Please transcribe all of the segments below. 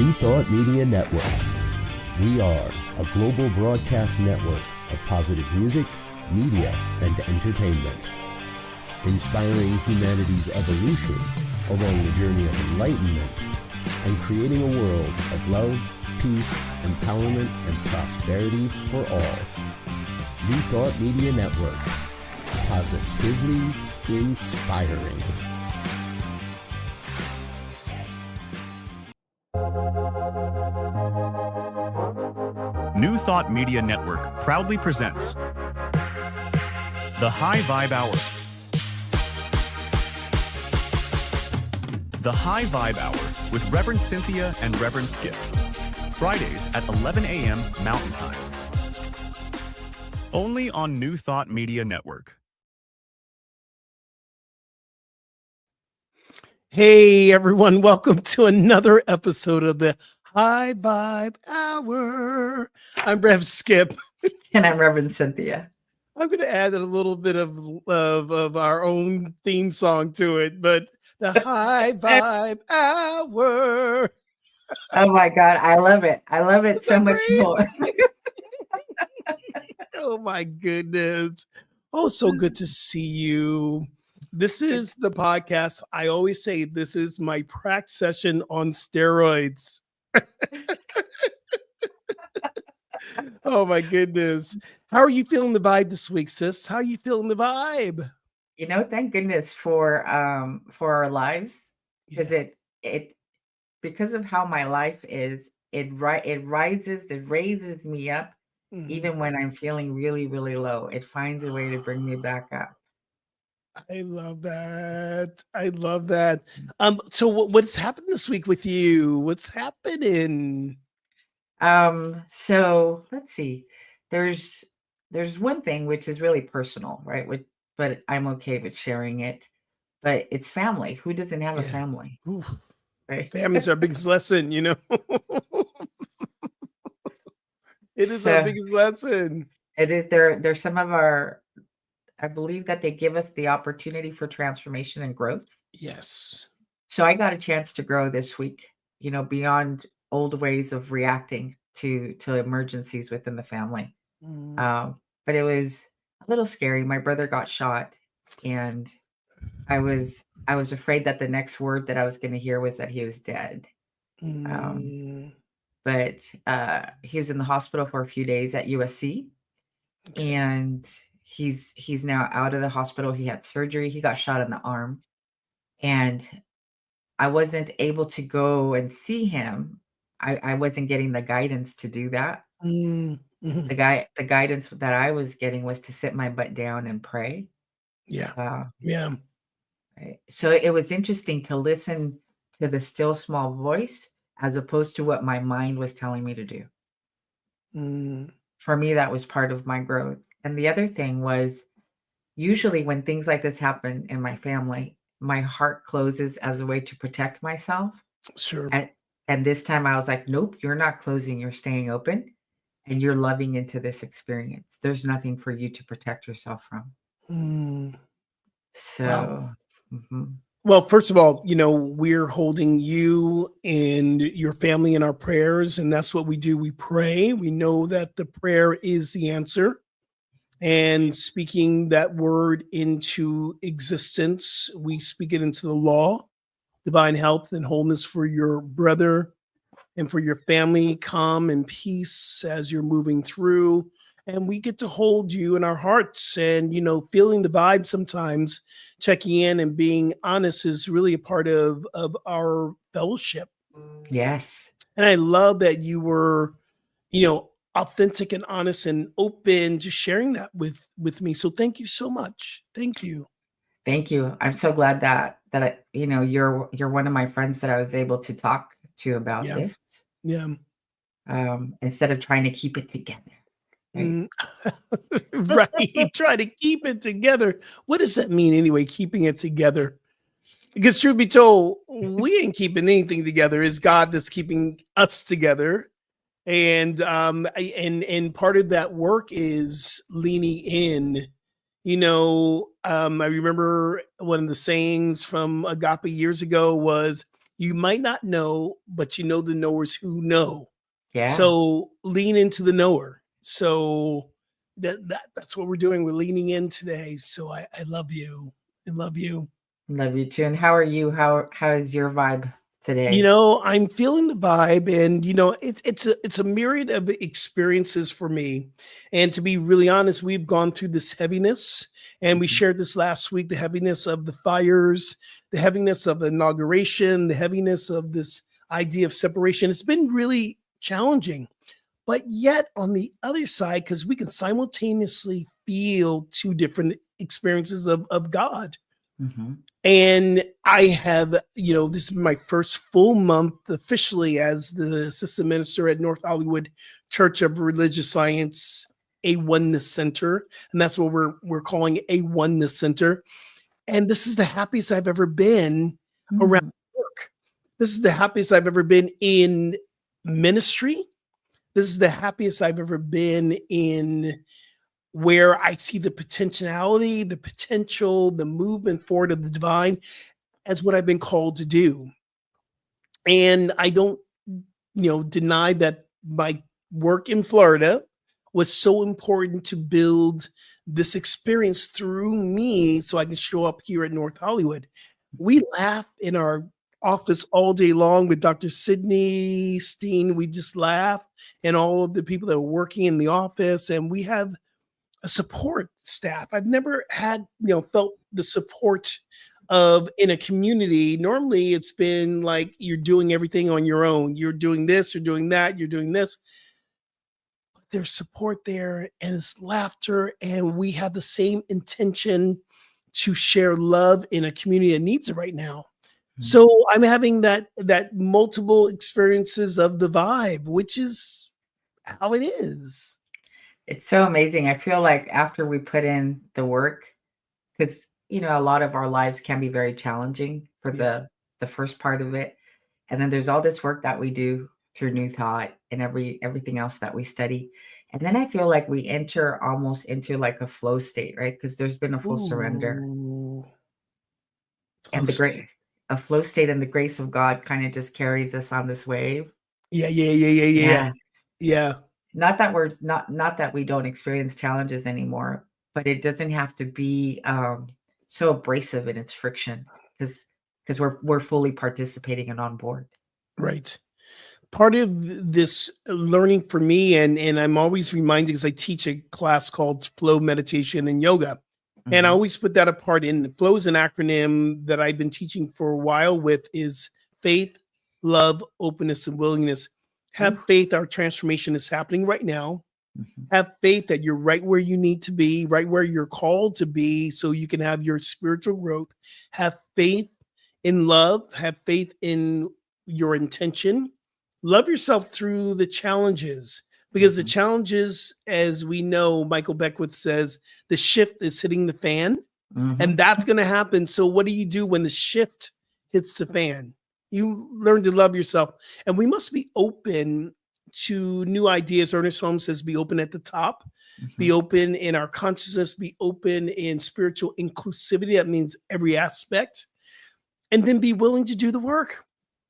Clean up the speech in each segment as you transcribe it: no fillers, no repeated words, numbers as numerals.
New Thought Media Network. We are a global broadcast network of positive music, media, and entertainment, inspiring humanity's evolution along the journey of enlightenment and creating a world of love, peace, empowerment, and prosperity for all. New Thought Media Network. Positively inspiring. New Thought Media Network proudly presents The High Vibe Hour. The High Vibe Hour with Rev Cynthia and Rev Skip. Fridays at 11 a.m. Mountain Time. Only on New Thought Media Network. Hey everyone, welcome to another episode of the High Vibe Hour. I'm Rev Skip. And I'm Rev Cynthia. I'm going to add a little bit of our own theme song to it, but the High Vibe Hour. Oh my God, I love it. I love it so much more. Oh my goodness. Oh, so good to see you. This is the podcast. I always say this is my practice session on steroids. Oh my goodness. How are you feeling the vibe this week, sis? How are you feeling the vibe? You know, thank goodness for our lives, because it because of how my life is, it raises me up. Even when I'm feeling really, really low. It finds a way to bring me back up. I love that. I love that. So what's happened this week with you? What's happening? So let's see. There's one thing which is really personal, right? But I'm okay with sharing it. But it's family. Who doesn't have a family? Oof. Right? Family's our biggest lesson, you know. It is our biggest lesson. It is. There's some of our. I believe that they give us the opportunity for transformation and growth. Yes. So I got a chance to grow this week, you know, beyond old ways of reacting to emergencies within the family. But it was a little scary. My brother got shot, and I was afraid that the next word that I was going to hear was that he was dead. But he was in the hospital for a few days at USC, and he's now out of the hospital. He had surgery. He got shot in the arm, and I wasn't able to go and see him. I wasn't getting the guidance to do that. The guidance that I was getting was to sit my butt down and pray. Yeah. Right. So it was interesting to listen to the still small voice as opposed to what my mind was telling me to do. For me, that was part of my growth. And the other thing was, usually when things like this happen in my family, my heart closes as a way to protect myself. Sure. And this time I was like, nope, you're not closing, you're staying open, and you're loving into this experience. There's nothing for you to protect yourself from. So, wow. Mm-hmm. Well, first of all, you know, we're holding you and your family in our prayers, and that's what we do. We pray. We know that the prayer is the answer, and speaking that word into existence, we speak it into the law, divine health and wholeness for your brother and for your family, calm and peace as you're moving through. And we get to hold you in our hearts, and, you know, feeling the vibe sometimes, checking in and being honest is really a part of our fellowship. Yes. And I love that you were, you know, authentic and honest and open to sharing that with me. So thank you so much. Thank you. Thank you. I'm so glad that I, you know, you're one of my friends that I was able to talk to about this. Yeah. Instead of trying to keep it together. Right. Right. Try to keep it together. What does that mean anyway? Keeping it together? Because truth be told, we ain't keeping anything together. It's God that's keeping us together. And part of that work is leaning in. You know, I remember one of the sayings from Agape years ago was, You might not know, but you know the knowers who know. Yeah. So lean into the knower. So that's what we're doing. We're leaning in today. So I love you. I love you. Love you too. And how are you? How is your vibe today? I'm feeling the vibe, and it's a myriad of experiences for me. And to be really honest, we've gone through this heaviness, and we Mhm. shared this last week, the heaviness of the fires, the heaviness of the inauguration, the heaviness of this idea of separation. It's been really challenging. But yet on the other side, because we can simultaneously feel two different experiences of God. Mhm. And I have, this is my first full month officially as the assistant minister at North Hollywood Church of Religious Science, a Oneness Center. And that's what we're calling a Oneness Center. And this is the happiest I've ever been around Mm. work. This is the happiest I've ever been in ministry. This is the happiest I've ever been in where I see the potentiality, the potential, the movement forward of the divine as what I've been called to do. And I don't, deny that my work in Florida was so important to build this experience through me so I can show up here at North Hollywood. We laugh in our office all day long with Dr. Sydney Steen. We just laugh, and all of the people that are working in the office, and we have a support staff. I've never had, felt the support of in a community. Normally it's been like you're doing everything on your own. You're doing this, you're doing that, you're doing this. There's support there, and it's laughter, and we have the same intention to share love in a community that needs it right now. Mm. So I'm having that multiple experiences of the vibe, which is how it is. It's so amazing. I feel like after we put in the work, because a lot of our lives can be very challenging for Yeah. the first part of it. And then there's all this work that we do through New Thought and everything else that we study. And then I feel like we enter almost into like a flow state, right? Because there's been a full surrender Ooh. Flow and the great state. a flow state, and the grace of God kind of just carries us on this wave. Yeah, yeah, yeah, yeah, yeah. Yeah. Yeah. Not that we're not that we don't experience challenges anymore, but it doesn't have to be so abrasive in its friction because we're fully participating and on board. Right. Part of this learning for me, and I'm always reminded because I teach a class called Flow Meditation and Yoga. And I Mhm. always put that apart in flow is an acronym that I've been teaching for a while with is faith, love, openness, and willingness. Have Ooh. faith our transformation is happening right now. Mhm. Have faith that you're right where you need to be, right where you're called to be, so you can have your spiritual growth. Have faith in love, have faith in your intention. Love yourself through the challenges because the Mhm. challenges, as we know, Michael Beckwith says, the shift is hitting the fan, and Mhm. that's going to happen. So, what do you do when the shift hits the fan? You learn to love yourself, and we must be open to new ideas. Ernest Holmes says, be open at the top, be Mhm. open in our consciousness, be open in spiritual inclusivity. That means every aspect, and then be willing to do the work.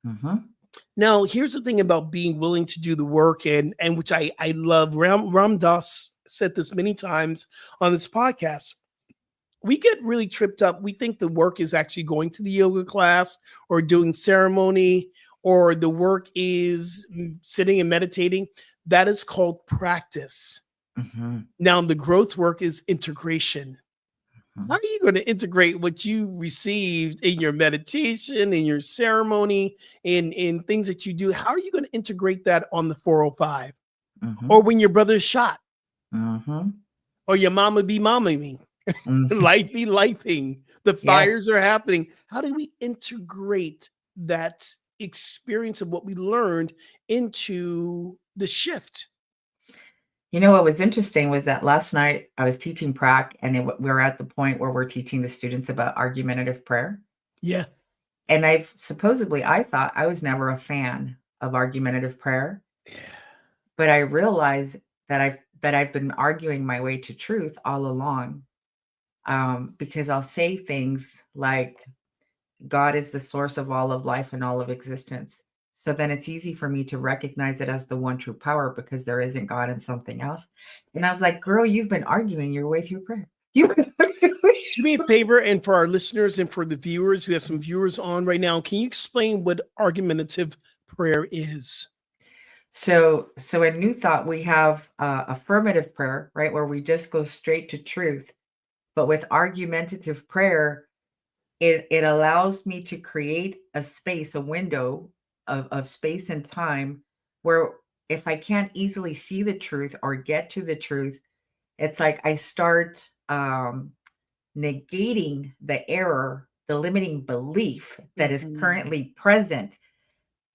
Mhm. Now, here's the thing about being willing to do the work, and which I love. Ram Dass said this many times on this podcast. We get really tripped up. We think the work is actually going to the yoga class or doing ceremony, or the work is sitting and meditating. That is called practice. Mhm. Now, the growth work is integration. How Mhm. are you going to integrate what you received in your meditation, in your ceremony, in things that you do? How are you going to integrate that on the 405? Or Mhm. when your brother's shot, Mhm. or your mama be mamaing, Mhm. life be lifing, the Yes. fires are happening. How do we integrate that experience of what we learned into the shift? What was interesting was that last night I was teaching prac, and we were at the point where we're teaching the students about argumentative prayer. Yeah. And I thought I was never a fan of argumentative prayer, Yeah. but I realized that I've been arguing my way to truth all along. Because I'll say things like, God is the source of all of life and all of existence. So then it's easy for me to recognize it as the one true power because there isn't God in something else. And I was like, girl, you've been arguing your way through prayer. You've been arguing. Do me a favor, and for our listeners and for the viewers, we have some viewers on right now. Can you explain what argumentative prayer is? So in New Thought, we have affirmative prayer, right, where we just go straight to truth. But with argumentative prayer, it allows me to create a space, a window of space and time where if I can't easily see the truth or get to the truth, it's like I start negating the error, the limiting belief that is currently present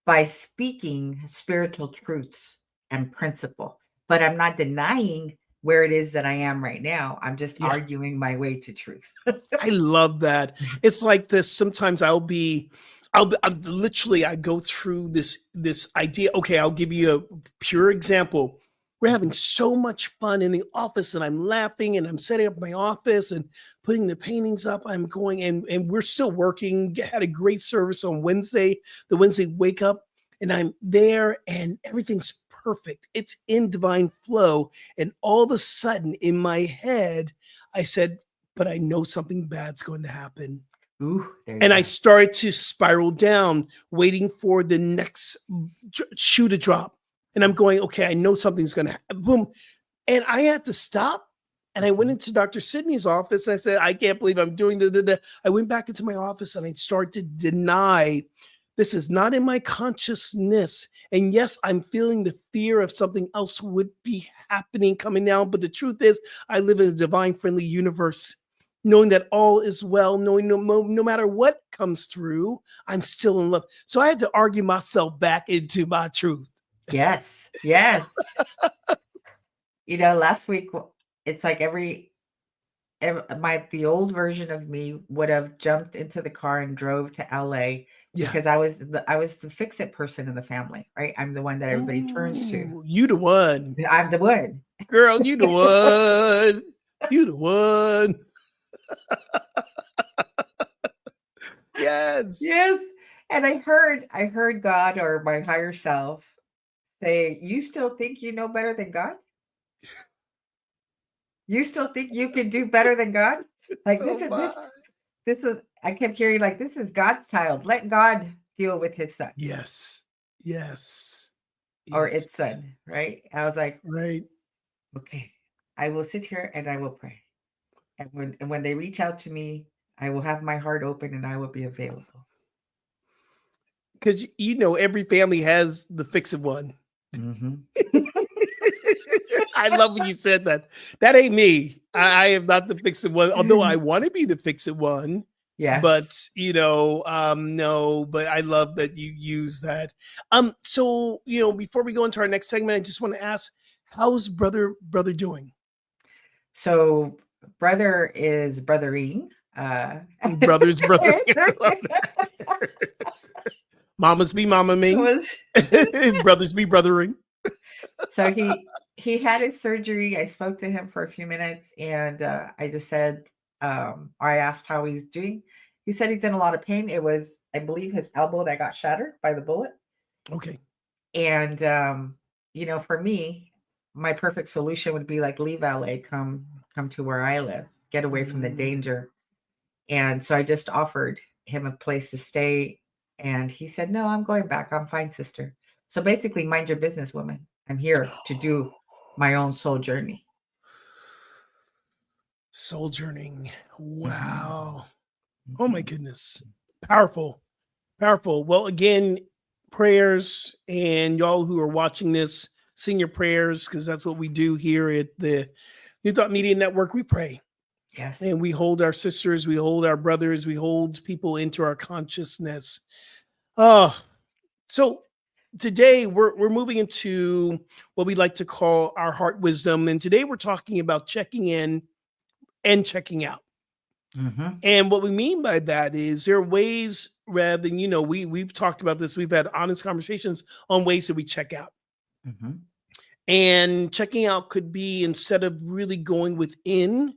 by speaking spiritual truths and principle. But I'm not denying where it is that I am right now. I'm just arguing my way to truth. I love that. It's like this. Sometimes I'm literally, I go through this idea. Okay, I'll give you a pure example. We're having so much fun in the office, and I'm laughing, and I'm setting up my office and putting the paintings up. I'm going, and we're still working. Had a great service on Wednesday, the Wednesday wake up, and I'm there, and everything's perfect. It's in divine flow. And all of a sudden, in my head, I said, but I know something bad's going to happen. Ooh, and I started to spiral down, waiting for the next shoe to drop. And I'm going, okay, I know something's going to happen. Boom. And I had to stop. And I went into Dr. Sydney's office. And I said, I can't believe I'm doing that. I went back into my office and I started to deny this is not in my consciousness. And yes, I'm feeling the fear of something else would be happening, coming down. But the truth is, I live in a divine friendly universe, knowing that all is well, knowing no matter what comes through, I'm still in love. So I had to argue myself back into my truth. Yes. Yes. Last week, it's like the old version of me would have jumped into the car and drove to LA because I was the fix-it person in the family, right? I'm the one that everybody turns to. You the one. I'm the one. Girl, you the one. You the one. Yes. Yes. And I heard God or my higher self say, you still think you know better than God? You still think you can do better than God? Like this is I kept hearing like, this is God's child. Let God deal with his son. Yes. Yes. Or its son, right? I was like, right. Okay, I will sit here and I will pray. And when they reach out to me, I will have my heart open and I will be available. Because every family has the fix-it one. Mm-hmm. I love when you said that. That ain't me. I am not the fix-it one, although I want to be the fix-it one. Yes. But no, but I love that you use that. So before we go into our next segment, I just want to ask, how's brother doing? So brother is brothering. Brothers brothering. Mamas be mama-ming. Brothers be brothering. So he had his surgery. I spoke to him for a few minutes and I just said, I asked how he's doing. He said he's in a lot of pain. It was, I believe, his elbow that got shattered by the bullet. Okay. And, for me, my perfect solution would be like, leave LA, come to where I live, get away from the danger. And so I just offered him a place to stay. And he said, no, I'm going back. I'm fine, sister. So basically, mind your business, woman. I'm here to do my own soul journey. Soul journeying. Wow. Oh my goodness. Powerful. Powerful. Well, again, prayers, and y'all who are watching this, sing your prayers, because that's what we do here at the New Thought Media Network. We pray. Yes. And we hold our sisters, we hold our brothers, we hold people into our consciousness. So today we're moving into what we like to call our heart wisdom. And today we're talking about checking in and checking out. Mm-hmm. And what we mean by that is there are ways, Rev, and we've talked about this. We've had honest conversations on ways that we check out. Mm-hmm. And checking out could be, instead of really going within,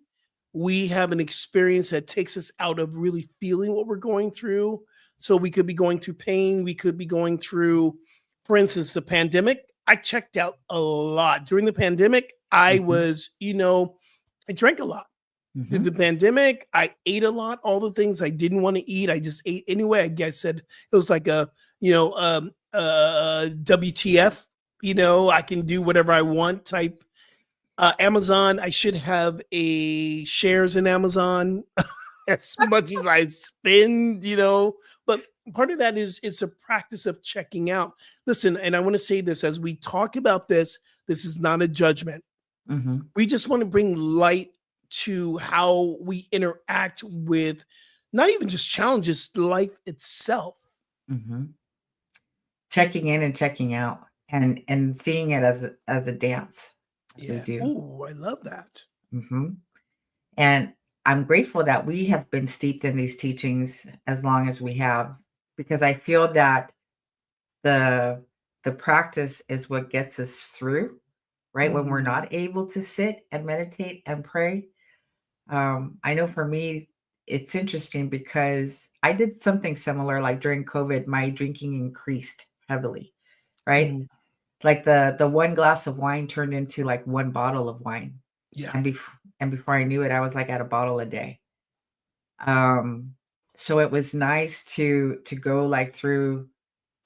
we have an experience that takes us out of really feeling what we're going through. So we could be going through pain. We could be going through, for instance, the pandemic. I checked out a lot during the pandemic. I Mhm. was, I drank a lot. Through Mhm. the pandemic, I ate a lot. All the things I didn't want to eat, I just ate anyway. I guess said it was like a, WTF. I can do whatever I want type. Amazon, I should have a shares in Amazon as much as I spend. But part of that is it's a practice of checking out. Listen, and I want to say this as we talk about this, this is not a judgment. Mhm. We just want to bring light to how we interact with not even just challenges, life itself. Mhm. Checking in and checking out, and seeing it as a dance. We Yeah. do. Oh, I love that. Mhm. And I'm grateful that we have been steeped in these teachings as long as we have, because I feel that the the practice is what gets us through, right? When we're Mm, not able to sit and meditate and pray. I know for me, it's interesting because I did something similar. Like during COVID, my drinking increased heavily, right? mm, Like the one glass of wine turned into like one bottle of wine, yeah. and before I knew it, I was like at a bottle a day. Um, so it was nice to go like through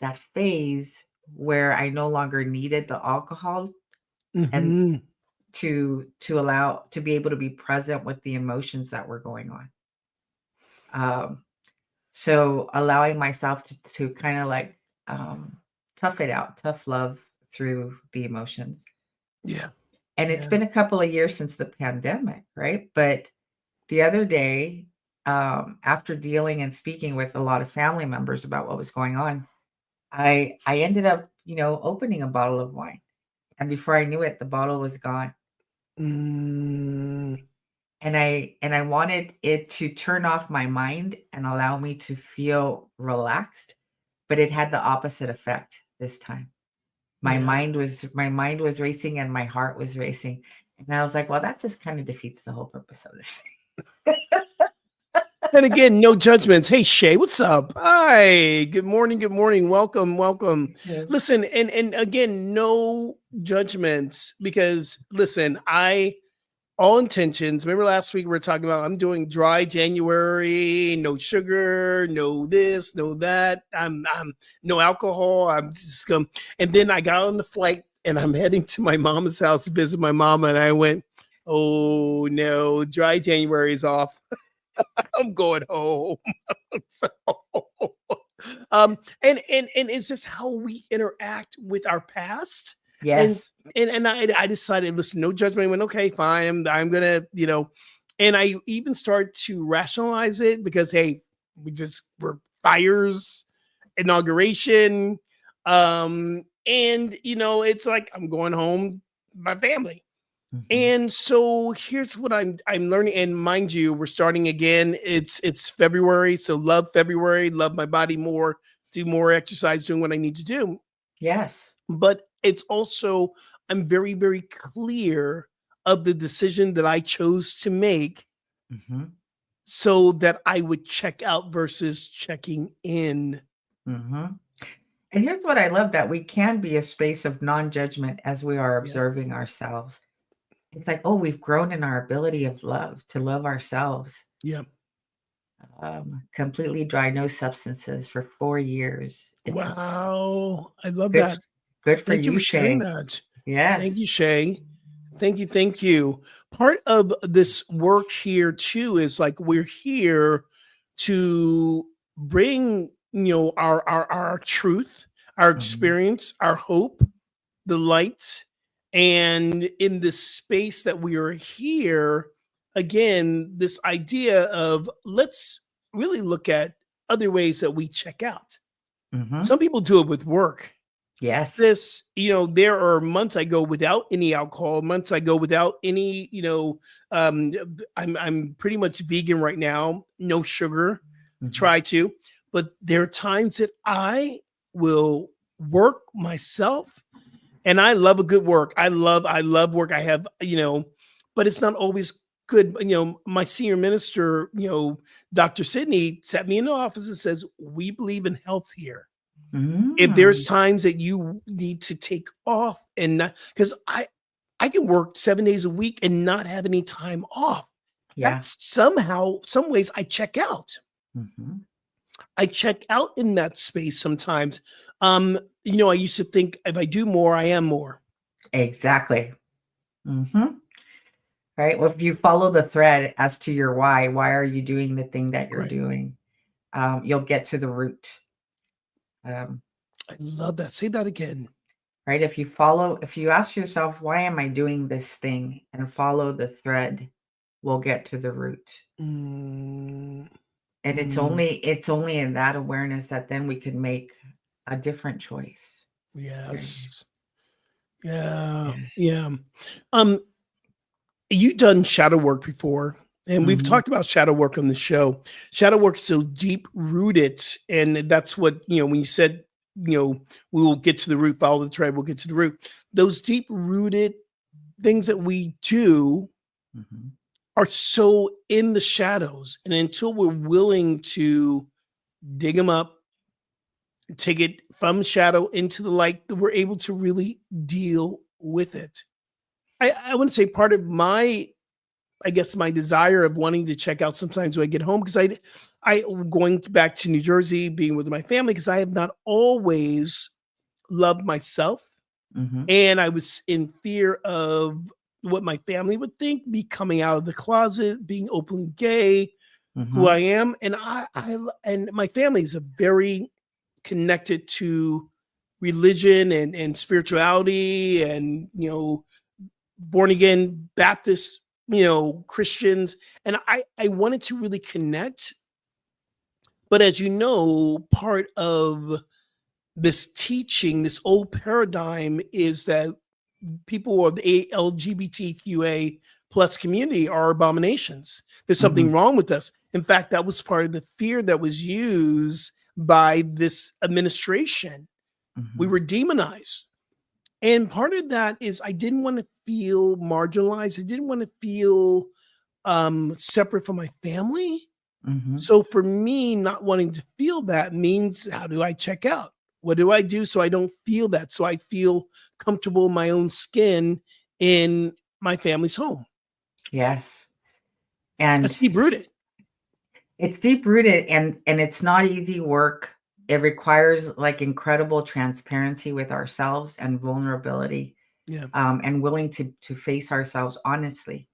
that phase where I no longer needed the alcohol, and Hmm. to allow to be able to be present with the emotions that were going on. Um, so allowing myself to kind of like tough it out, tough love through the emotions. Yeah. And it's Yeah. been a couple of years since the pandemic, right? But the other day, after dealing and speaking with a lot of family members about what was going on, I ended up, opening a bottle of wine. And before I knew it, the bottle was gone. Mm, And I wanted it to turn off my mind and allow me to feel relaxed, but it had the opposite effect this time. yeah. My mind was racing and my heart was racing. And I was like, well, that just kind of defeats the whole purpose of this. And again, no judgments. Hey Shay, what's up? Hi, good morning, good morning. Welcome, welcome. Yeah. Listen, and again, no judgments because listen, I all intentions. Remember last week we were talking about I'm doing dry January, no sugar, no this, no that. I'm no alcohol. I'm just and then I got on the flight and I'm heading to my mama's house to visit my mama, and I went, oh no, dry January is off. I'm going home. So, and it's just how we interact with our past. And Yes. I decided, listen, no judgment. I went, okay, fine. I'm gonna, and I even start to rationalize it because hey, we're fires, inauguration. And it's like I'm going home, my family. Mhm. And so here's what I'm learning. And mind you, we're starting again. It's February. So love February, love my body more, do more exercise, doing what I need to do. Yes. But it's also, I'm very, very clear of the decision that I chose to make Mhm. so that I would check out versus checking in. Mhm. And here's what I love, that we can be a space of non-judgment as we are Yeah. observing ourselves. It's like, oh, we've grown in our ability of love, to love ourselves. Yeah. Completely dry, no substances for 4 years. It's Wow. I love good that. good for Thank you you, for sharing Shay. that. Thank Yes. you, Shay. Thank you. Thank you. Part of this work here too is like we're here to bring, our truth, our Mhm. experience, our hope, the light. And in this space that we are here, again, this idea of let's really look at other ways that we check out. Mhm. Some people do it with work. Yes. There are months I go without any alcohol, months I go without any, I'm pretty much vegan right now, no sugar, Mhm. try to, but there are times that I will work myself, and I love a good work. I love work. I have, but it's not always good. My senior minister, Dr. Sidney, sat me in the office and says, we believe in health here. If there's Mm. times that you need to take off and not, because I can work 7 days a week and not have any time off. Yeah. That's somehow, some ways I check out. Mhm. I check out in that space sometimes. I used to think if I do more, I am more. Exactly. Right. Well, if you follow the thread as to your why are you doing the thing that you're Right. doing? You'll get to the root. Um, I love that. Say that again. right. If you ask yourself, why am I doing this thing, and follow the thread, we'll get to the root. Mm, And it's only in that awareness that then we can make a different choice. Right. yes. Yeah. Yes. Yeah. You've done shadow work before, and we've Mhm. talked about shadow work on the show. Shadow work is so deep rooted, and that's what when you said, we will get to the root, follow the thread, we'll get to the root. Those deep rooted things that we do Mhm. are so in the shadows, and until we're willing to dig them up, take it from shadow into the light, that we're able to really deal with it. I wouldn't say part of my, I guess, my desire of wanting to check out sometimes when I get home, because I going back to New Jersey, being with my family, because I have not always loved myself, Mhm. and I was in fear of what my family would think, me coming out of the closet, being openly gay, who I Mhm. am, and and my family is a very connected to religion and spirituality, and born again Baptist, Christians. And I wanted to really connect. But as you know, part of this teaching, this old paradigm, is that people of the LGBTQA plus community are abominations. There's something Mhm. wrong with us. In fact, that was part of the fear that was used by this administration. We Mhm. were demonized. And part of that is I didn't want to feel marginalized. I didn't want to feel separate from my family. Mhm. So for me, not wanting to feel that means, how do I check out? What do I do so I don't feel that? So I feel comfortable in my own skin in my family's home. Yes. And That's deep rooted. it's deep rooted, and it's not easy work. It requires like incredible transparency with ourselves and vulnerability, Yeah, and willing to face ourselves honestly,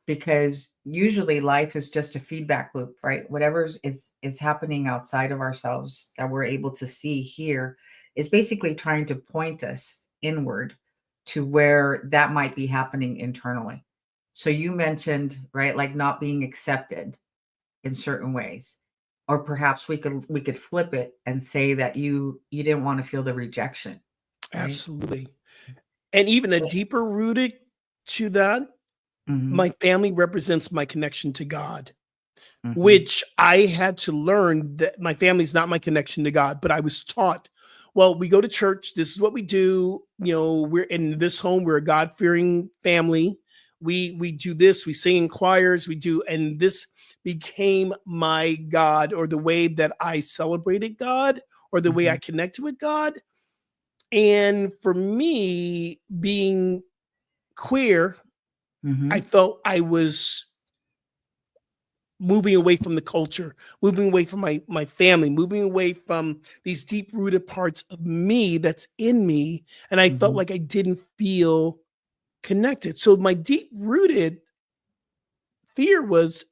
because usually life is just a feedback loop, right? Whatever is happening outside of ourselves that we're able to see here is basically trying to point us inward to where that might be happening internally. So you mentioned, right, like not being accepted in certain ways, or perhaps we could flip it and say that you didn't want to feel the rejection, right? absolutely. And even a deeper rooted to that, Mhm. my family represents my connection to God, Mhm. which I had to learn that my family's not my connection to God, but I was taught, well, we go to church, this is what we do, we're in this home, we're a God-fearing family. We do this, we sing in choirs, we do, and this became my God, or the way that I celebrated God, or the way I Mhm. connected with God. And for me, being queer, I Mhm. felt I was moving away from the culture, moving away from my family, moving away from these deep rooted parts of me that's in me, and I felt Mhm. like I didn't feel connected. So my deep rooted fear was,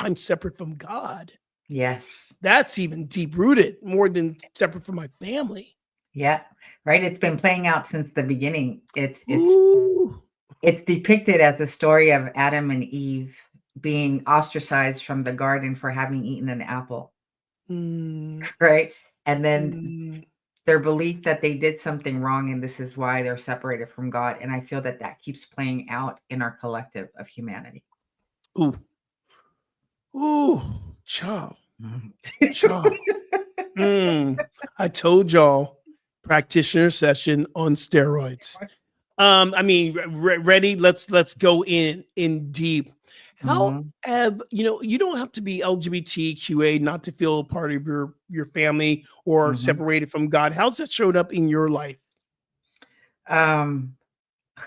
I'm separate from God. Yes. That's even deep rooted more than separate from my family. Yeah. Right. It's been playing out since the beginning. Ooh. It's depicted as the story of Adam and Eve being ostracized from the garden for having eaten an apple, Mm, right? And then mm. their belief that they did something wrong and this is why they're separated from God. And I feel that that keeps playing out in our collective of humanity. Ooh. Ooh. Child. Mhm. Child. Mm. I told y'all, practitioner session on steroids. I mean, ready? Let's go in deep. How Mhm, have you don't have to be LGBTQA not to feel a part of your family or mhm. separated from God. How's that showed up in your life? Um,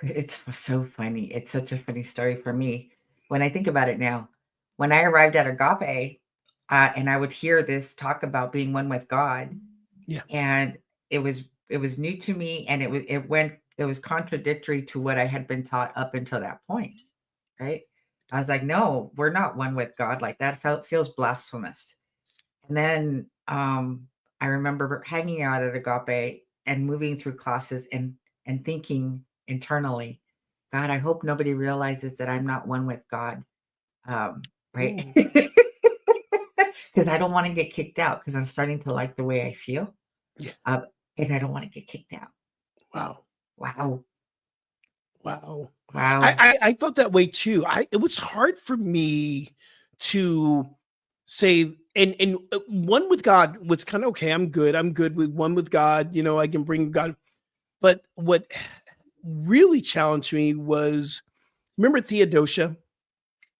it's so funny. It's such a funny story for me when I think about it now. When I arrived at Agape, and I would hear this talk about being one with God, Yeah. and it was new to me, and it was contradictory to what I had been taught up until that point, right? I was like, no, we're not one with God. Like that feels blasphemous. And then I remember hanging out at Agape and moving through classes and thinking internally, God, I hope nobody realizes that I'm not one with God. Right. Ooh, Because I don't want to get kicked out because I'm starting to like the way I feel. yeah. Uh, and I don't want to get kicked out. Wow. Wow. Wow. Wow. I felt that way too. It was hard for me to say and one with God was kind of okay. I'm good. I'm good with one with God. I can bring God. But what really challenged me was remember Theodosia?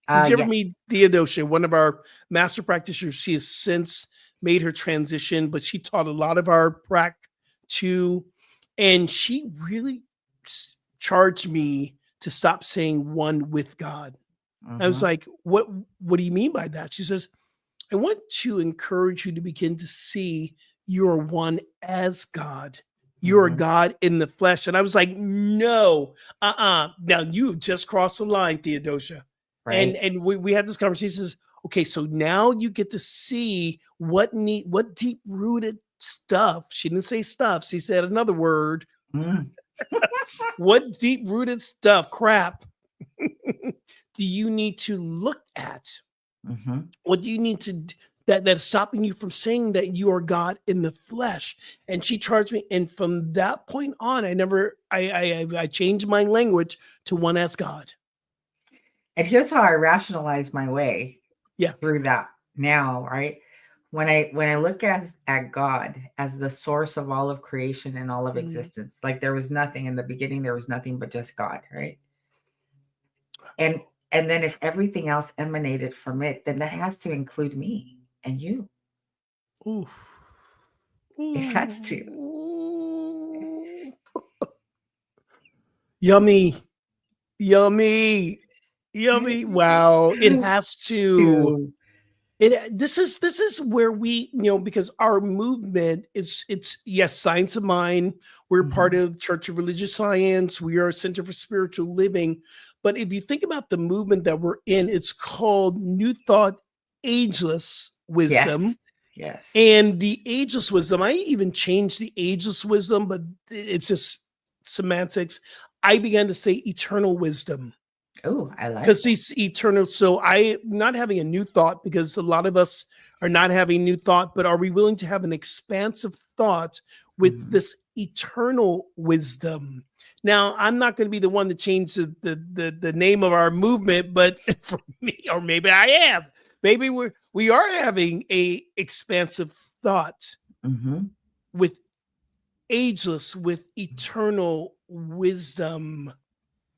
Did you ever Yes. meet Theodosia, one of our master practitioners? She has since made her transition, but she taught a lot of our prac too. And she really charged me to stop saying one with God. I was Hmm. like, what do you mean by that? She says, I want to encourage you to begin to see you are one as God. You are Hmm. God in the flesh. And I was like, no, Now you've just crossed the line, Theodosia. And Right. and we had this conversation. She says, okay, so now you get to see what deep rooted stuff. She didn't say stuff. She said another word. Mm. What deep rooted stuff, crap, do you need to look at? Hmm. What do you need to that's stopping you from saying that you are God in the flesh? And she charged me, and from that point on, I never, I changed my language to one as God. And here's how I rationalize my way Yeah. through that now, right? When I look at God as the source of all of creation and all of Mm. existence, like there was nothing in the beginning, there was nothing but just God, right? And and then if everything else emanated from it, then that has to include me and you. Ooh. It has to. Ooh. Yummy, yummy, yummy. Wow, it has to. To. This is where we, because our movement is it's yes, science of mind. We're part Mhm. of Church of Religious Science. We are a Center for Spiritual Living. But if you think about the movement that we're in, it's called New Thought Ageless Wisdom. Yes. Yes. And the ageless wisdom, I even changed the ageless wisdom, but it's just semantics. I began to say eternal wisdom Oh, I like because that. he's eternal. So I not having a new thought because a lot of us are not having new thought, but are we willing to have an expansive thought with Mhm. this eternal wisdom? Now, I'm not going to be the one to change the name of our movement, but for me, or maybe I am. Maybe we are having a expansive thought Mhm. with ageless, with eternal wisdom.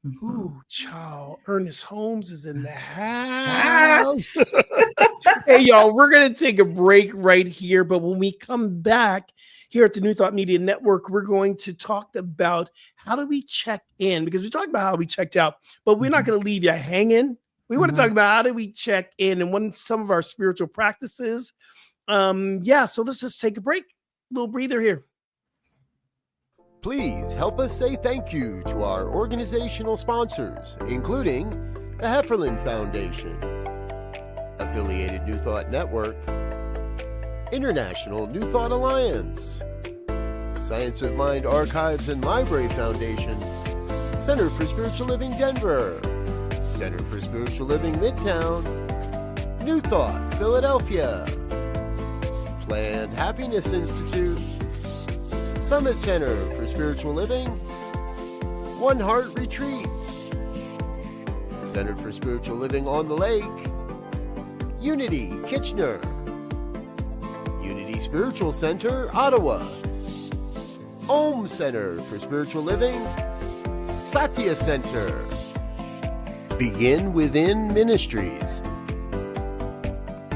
Mhm. Ooh, child. Ernest Holmes is in the Ah. house. Hey, y'all, we're going to take a break right here. But when we come back here at the New Thought Media Network, we're going to talk about how do we check in, because we talked about how we checked out, but we're not Mhm. going to leave you hanging. We want to Mhm. talk about how do we check in and what some of our spiritual practices. Yeah, so let's just take a break. Little breather here. Please help us say thank you to our organizational sponsors, including the Hefferland Foundation, Affiliated New Thought Network, International New Thought Alliance, Science of Mind Archives and Library Foundation, Center for Spiritual Living Denver, Center for Spiritual Living Midtown, New Thought Philadelphia, Planned Happiness Institute, Summit Center for Spiritual Living, One Heart Retreats, Center for Spiritual Living on the Lake, Unity Kitchener, Unity Spiritual Center Ottawa, Om Center for Spiritual Living, Satya Center, Begin Within Ministries,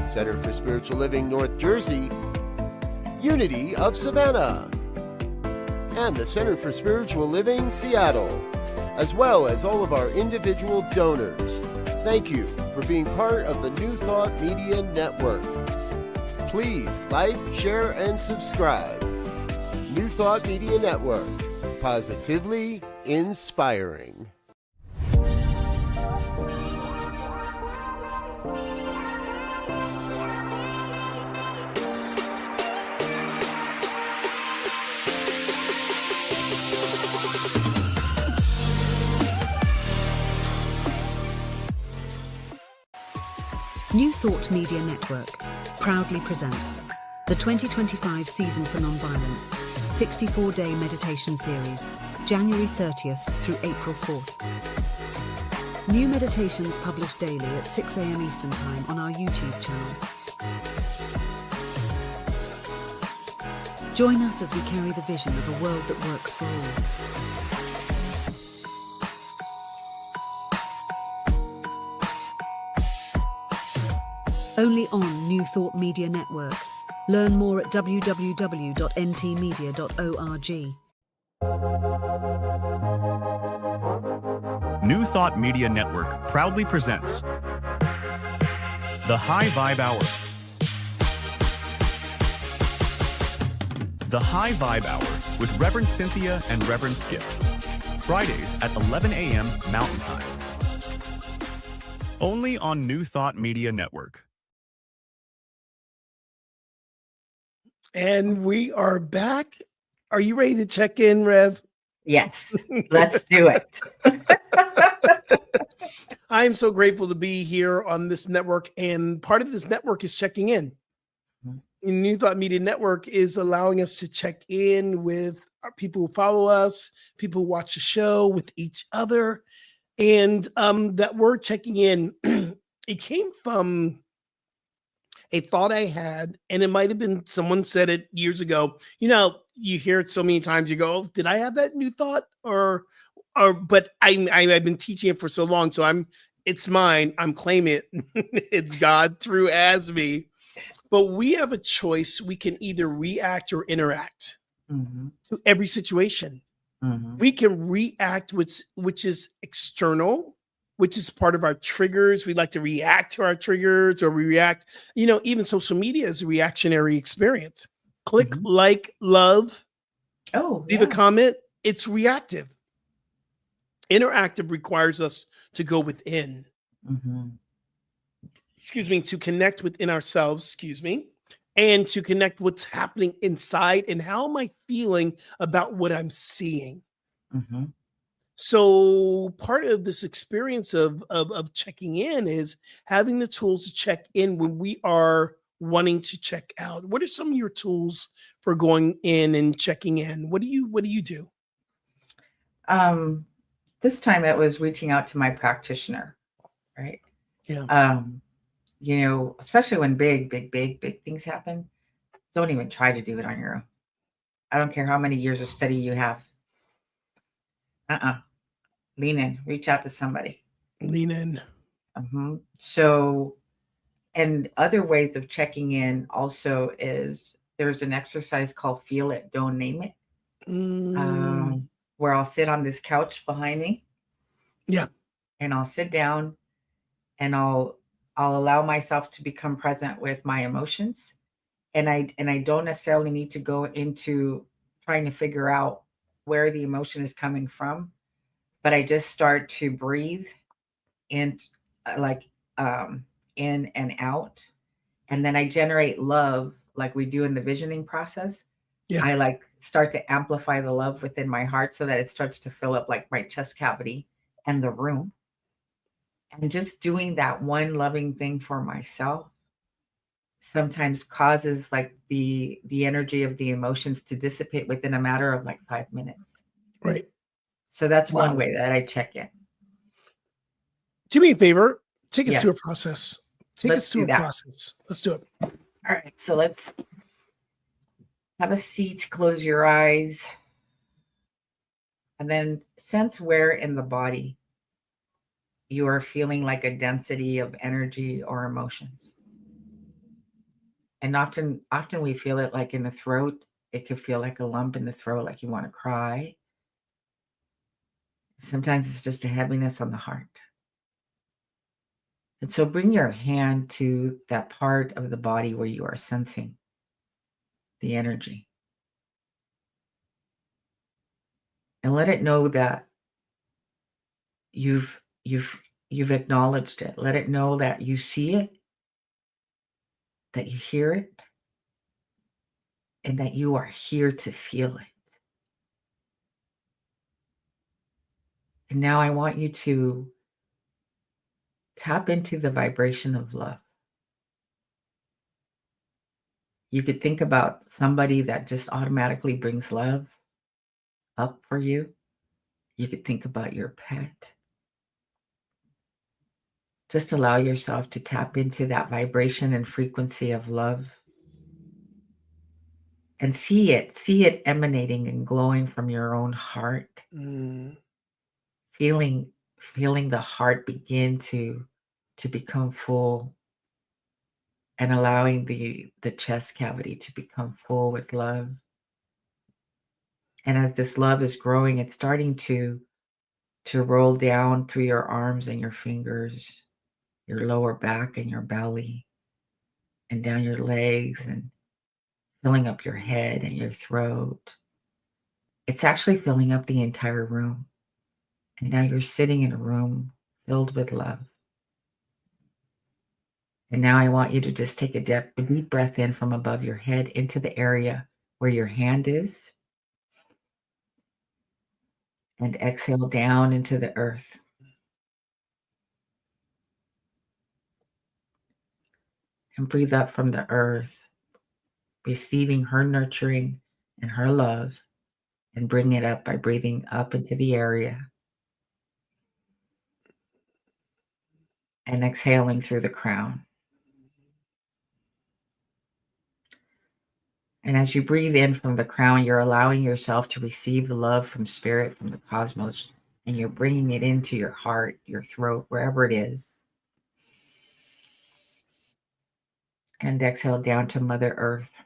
Center for Spiritual Living North Jersey, Unity of Savannah, and the Center for Spiritual Living Seattle, as well as all of our individual donors. Thank you for being part of the New Thought Media Network. Please like, share, and subscribe. New Thought Media Network, positively inspiring. New Thought Media Network proudly presents the 2025 Season for Nonviolence 64-day meditation series, January 30th through April 4th. New meditations published daily at 6 a.m. Eastern Time on our YouTube channel. Join us as we carry the vision of a world that works for all. Only on New Thought Media Network. Learn more at www.ntmedia.org. New Thought Media Network proudly presents The High Vibe Hour. The High Vibe Hour with Rev Cynthia and Rev Skip. Fridays at 11 a.m. Mountain Time. Only on New Thought Media Network. And we are back. Are you ready to check in, Rev? Yes, let's do it. I am so grateful to be here on this network, and part of this network is checking in. New Thought Media Network is allowing us to check in with our people who follow us, people who watch the show, with each other. And that word checking in, it came from a thought I had, and it might have been someone said it years ago. You know, you hear it so many times, you go, did I have that new thought? But I've been teaching it for so long, so it's mine. I'm claiming it. It's God through as me. But we have a choice. We can either react or interact to every situation. We can react, which is external, which is part of our triggers. We like to react to our triggers, or we react, even social media is a reactionary experience. Click, like, love, leave a comment. It's reactive. Interactive requires us to go within. To connect within ourselves, and to connect what's happening inside and how am I feeling about what I'm seeing. So part of this experience of checking in is having the tools to check in when we are wanting to check out. What are some of your tools for going in and checking in? What do you do? This time it was reaching out to my practitioner, right? Yeah. Especially when big things happen, don't even try to do it on your own. I don't care how many years of study you have. Lean in, reach out to somebody. Lean in. So, and other ways of checking in also is there's an exercise called Feel It, Don't Name It. Where I'll sit on this couch behind me. Yeah. And I'll sit down and I'll allow myself to become present with my emotions. And I don't necessarily need to go into trying to figure out where the emotion is coming from, but I just start to breathe in, in and out. And then I generate love like we do in the visioning process. Yeah. I start to amplify the love within my heart so that it starts to fill up like my chest cavity and the room. And just doing that one loving thing for myself sometimes causes like the energy of the emotions to dissipate within a matter of like 5 minutes. Right. So that's one way that I check in. Do me a favor. Take us through a process. Let's do it. All right. So let's have a seat. Close your eyes. And then sense where in the body you are feeling like a density of energy or emotions. And often we feel it like in the throat. It could feel like a lump in the throat, like you want to cry. Sometimes it's just a heaviness on the heart. And so bring your hand to that part of the body where you are sensing the energy. And let it know that you've acknowledged it. Let it know that you see it, that you hear it, and that you are here to feel it. And now I want you to tap into the vibration of love. You could think about somebody that just automatically brings love up for you. You could think about your pet. Just allow yourself to tap into that vibration and frequency of love. And see it emanating and glowing from your own heart. Feeling the heart begin to become full, and allowing the chest cavity to become full with love. And as this love is growing, it's starting to roll down through your arms and your fingers, your lower back and your belly, and down your legs, and filling up your head and your throat. It's actually filling up the entire room. And now you're sitting in a room filled with love. And now I want you to just take a deep breath in from above your head into the area where your hand is. And exhale down into the earth. And breathe up from the earth, receiving her nurturing and her love, and bring it up by breathing up into the area. And exhaling through the crown. And as you breathe in from the crown, you're allowing yourself to receive the love from spirit, from the cosmos, and you're bringing it into your heart, your throat, wherever it is. And exhale down to Mother Earth.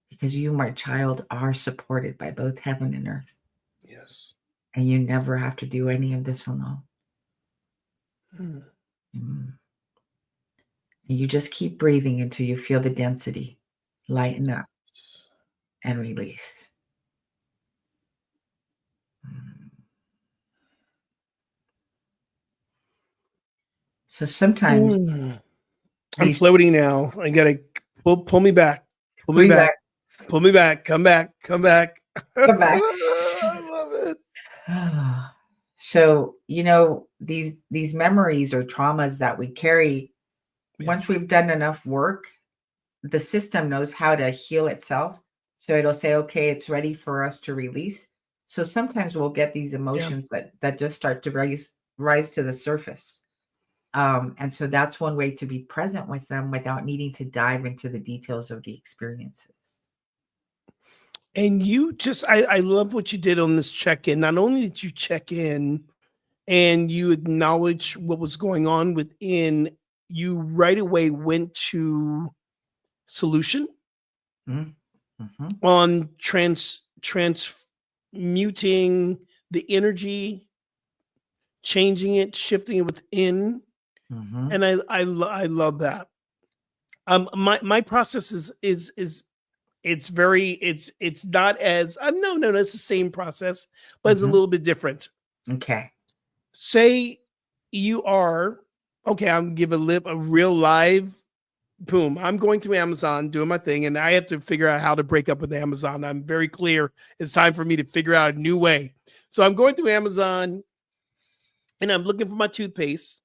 Because you, my child, are supported by both heaven and earth. Yes. And you never have to do any of this alone. And you just keep breathing until you feel the density lighten up and release. So sometimes I'm floating now. I gotta pull me back. Pull me back. Pull me back. Come back. Come back. Come back. I love it. So, these memories or traumas that we carry, once we've done enough work, the system knows how to heal itself. So it'll say, okay, it's ready for us to release. So sometimes we'll get these emotions that just start to rise to the surface. And so that's one way to be present with them without needing to dive into the details of the experiences. And you just, I love what you did on this check-in. Not only did you check in and you acknowledge what was going on within, you right away went to solution on transmuting the energy, changing it, shifting it within. And I love that. My process is it's not as no, it's the same process, but it's a little bit different. Okay. Say you are okay. I'm give a real live boom. I'm going through Amazon doing my thing, and I have to figure out how to break up with Amazon. I'm very clear. It's time for me to figure out a new way. So I'm going through Amazon, and I'm looking for my toothpaste.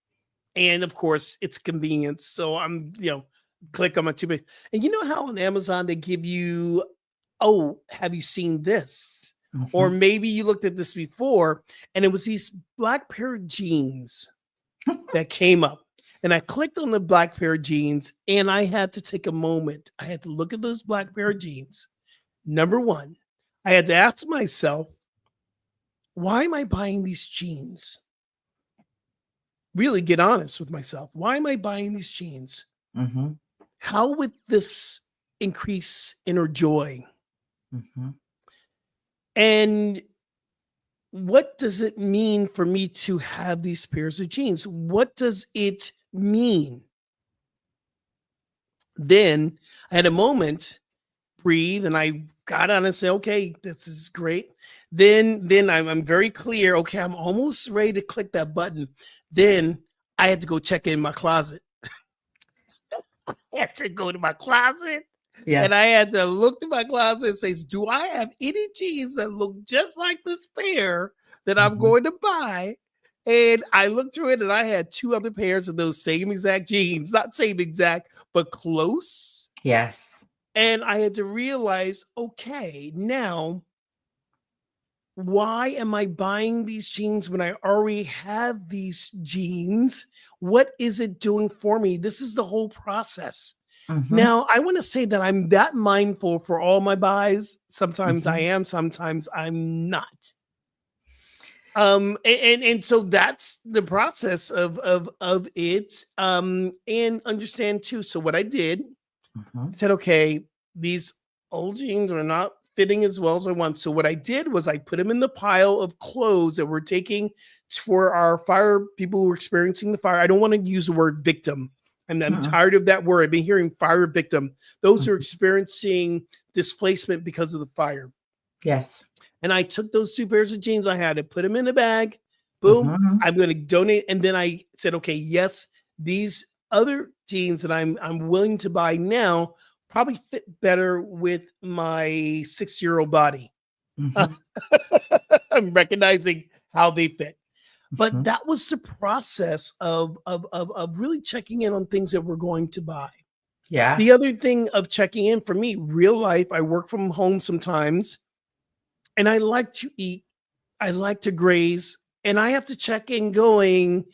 And of course, it's convenience. So I'm, click on my toothpaste. And you know how on Amazon they give you, oh, have you seen this? Or maybe you looked at this before, and it was these black pair of jeans that came up. And I clicked on the black pair of jeans, and I had to take a moment. I had to look at those black pair of jeans. Number one, I had to ask myself, why am I buying these jeans? Really get honest with myself. Why am I buying these jeans? Mm-hmm. How would this increase inner joy? Mm-hmm. And what does it mean for me to have these pairs of jeans? What does it mean? Then I had a moment, breathe, and I got on and said, okay, this is great. Then I'm very clear. Okay, I'm almost ready to click that button. Then I had to go check in my closet. I had to go to my closet and I Yes. had to look to my closet and say, do I have any jeans that look just like this pair that I'm Mhm. going to buy? And I looked through it and I had two other pairs of those same exact jeans, not same exact, but close. Yes. And I had to realize, okay, now why am I buying these jeans when I already have these jeans? What is it doing for me? This is the whole process. Mm-hmm. Now, I want to say that I'm that mindful for all my buys. Sometimes I Mm-hmm. am, sometimes I'm not. And so that's the process of it. And understand too. So what I did, Mm-hmm. I said, okay, these old jeans are not fitting as well as I want. So what I did was I put them in the pile of clothes that we're taking for our fire people who are experiencing the fire. I don't want to use the word victim. And I'm Mm-mm. tired of that word. I've been hearing fire victim. Those who are Mhm. experiencing displacement because of the fire. Yes. And I took those two pairs of jeans I had and put them in a bag. Boom. Mm-hmm. I'm going to donate. And then I said, okay, yes, these other jeans that I'm willing to buy now probably fit better with my 6-year-old body. Mm-hmm. I'm recognizing how they fit. But Mm-hmm. that was the process of really checking in on things that we're going to buy. Yeah. The other thing of checking in for me, real life, I work from home sometimes and I like to eat. I like to graze and I have to check in going,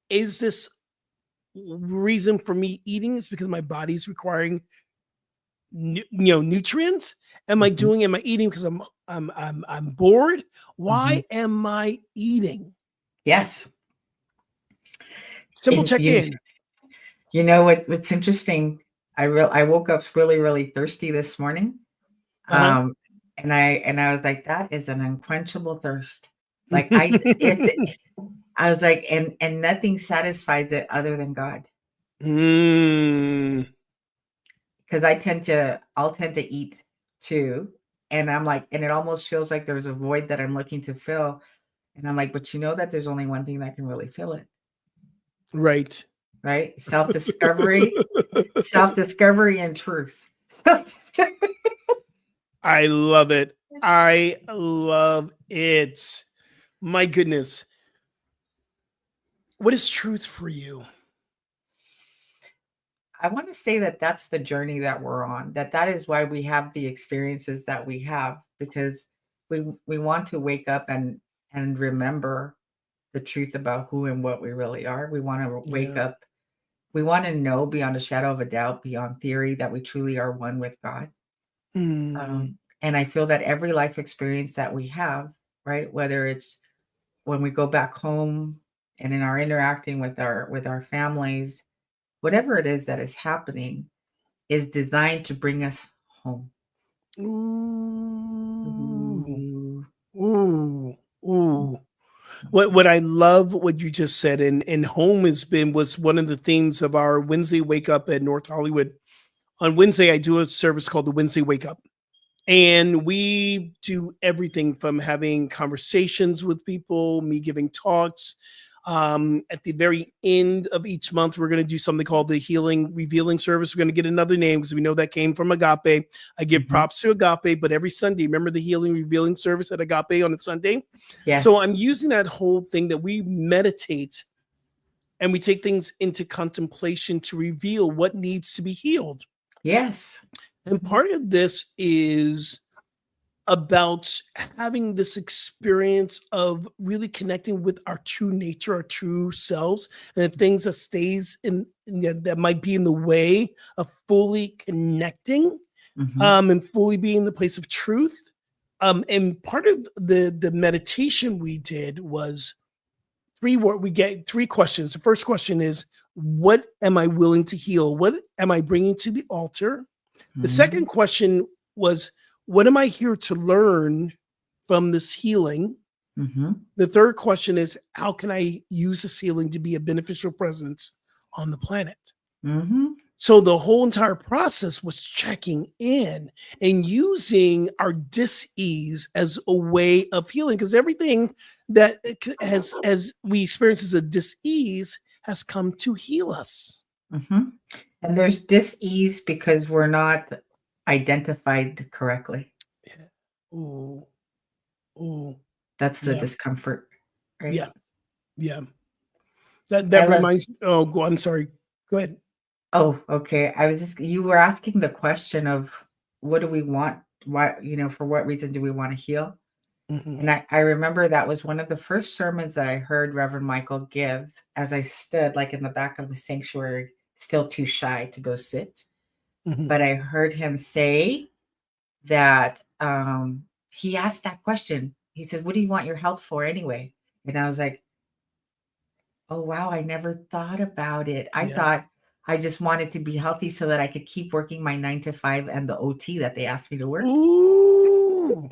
is this reason for me eating is because my body's requiring nutrients? Am I Mm-hmm. doing? Am I eating because I'm bored? Mm-hmm. Why am I eating? Yes. Simple And check in. you know what's interesting? I woke up really, really thirsty this morning. Uh-huh. And I was like, that is an unquenchable thirst. Like I was like, and nothing satisfies it other than God. Mm, Because I'll tend to eat too. And I'm like, and it almost feels like there's a void that I'm looking to fill. And I'm like, but you know that there's only one thing that can really fill it, right. right? Self-discovery and truth. Self-discovery. I love it. I love it. My goodness. What is truth for you? I want to say that that's the journey that we're on, that is why we have the experiences that we have, because we want to wake up and remember the truth about who and what we really are. We want to wake Yeah. up. We want to know beyond a shadow of a doubt, beyond theory, that we truly are one with God. Mm, And I feel that every life experience that we have, right, whether it's when we go back home and in our interacting with our families, whatever it is that is happening is designed to bring us home. ooh, Ooh. ooh, ooh. What I love what you just said, and home was one of the themes of our Wednesday wake up at North Hollywood. On Wednesday, I do a service called the Wednesday Wake Up. And we do everything from having conversations with people, me giving talks. At the very end of each month, we're going to do something called the Healing Revealing Service. We're going to get another name because we know that came from Agape. I give Mhm. props to Agape, but every Sunday, remember the Healing Revealing Service at Agape on a Sunday? So Yes. I'm using that whole thing that we meditate and we take things into contemplation to reveal what needs to be healed. Yes. And part of this is about having this experience of really connecting with our true nature, our true selves, and the things that stays that might be in the way of fully connecting. and fully be in the place of truth. And part of the meditation we did was we get three questions. The first question is, what am I willing to heal? What am I bringing to the altar? The second question was, what am I here to learn from this healing? The third question is, how can I use this healing to be a beneficial presence on the planet? So the whole entire process was checking in and using our dis-ease as a way of healing, because everything that as we experience as a dis-ease has come to heal us. And there's dis-ease because we're not identified correctly. Ooh. That's the Yeah. discomfort, right? Yeah. That reminds. I'm sorry. Go ahead. Oh, okay. You were asking the question of what do we want? Why, for what reason do we want to heal? And I remember that was one of the first sermons that I heard Reverend Michael give as I stood like in the back of the sanctuary, still too shy to go sit. But I heard him say that he asked that question. He said, what do you want your health for anyway? And I was like, oh, wow, I never thought about it. I thought I just wanted to be healthy so that I could keep working my 9 to 5 and the OT that they asked me to work. Ooh.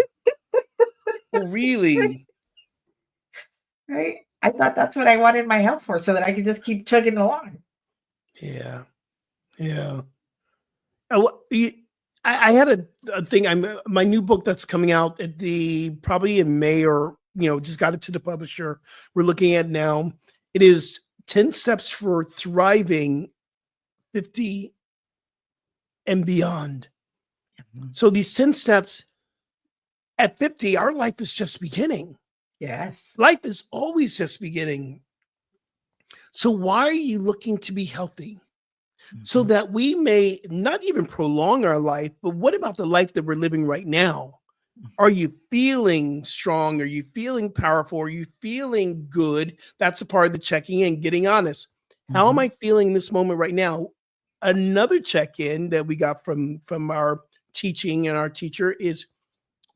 Well, really? Right? I thought that's what I wanted my health for, so that I could just keep chugging along. Yeah. I had a thing. My new book that's coming out at probably in May, or just got it to the publisher. We're looking at now. It is 10 steps for thriving 50 and beyond. So these 10 steps at 50, our life is just beginning. Yes. Life is always just beginning. So why are you looking to be healthy? So that we may not even prolong our life, but what about the life that we're living right now? Are you feeling strong? Are you feeling powerful? Are you feeling good? That's a part of the checking in, getting honest. How am I feeling in this moment right now? Another check-in that we got from our teaching and our teacher is,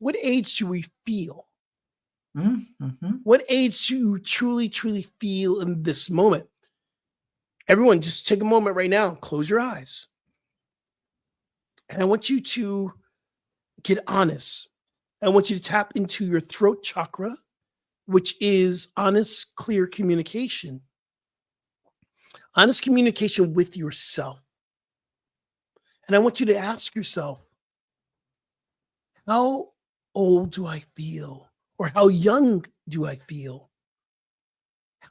what age do we feel? What age do you truly, truly feel in this moment? Everyone, just take a moment right now. Close your eyes. And I want you to get honest. I want you to tap into your throat chakra, which is honest, clear communication. Honest communication with yourself. And I want you to ask yourself, how old do I feel? Or how young do I feel?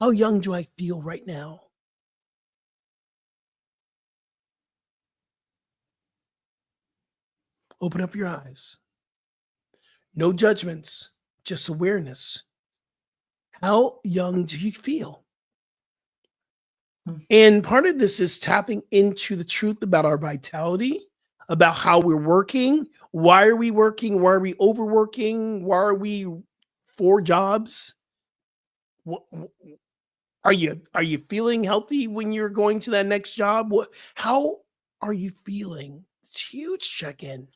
How young do I feel right now? Open up your eyes. No judgments, just awareness. How young do you feel? And part of this is tapping into the truth about our vitality, about how we're working. Why are we working? Why are we overworking? Why are we 4 jobs? Are you feeling healthy when you're going to that next job? How are you feeling? It's a huge check-in.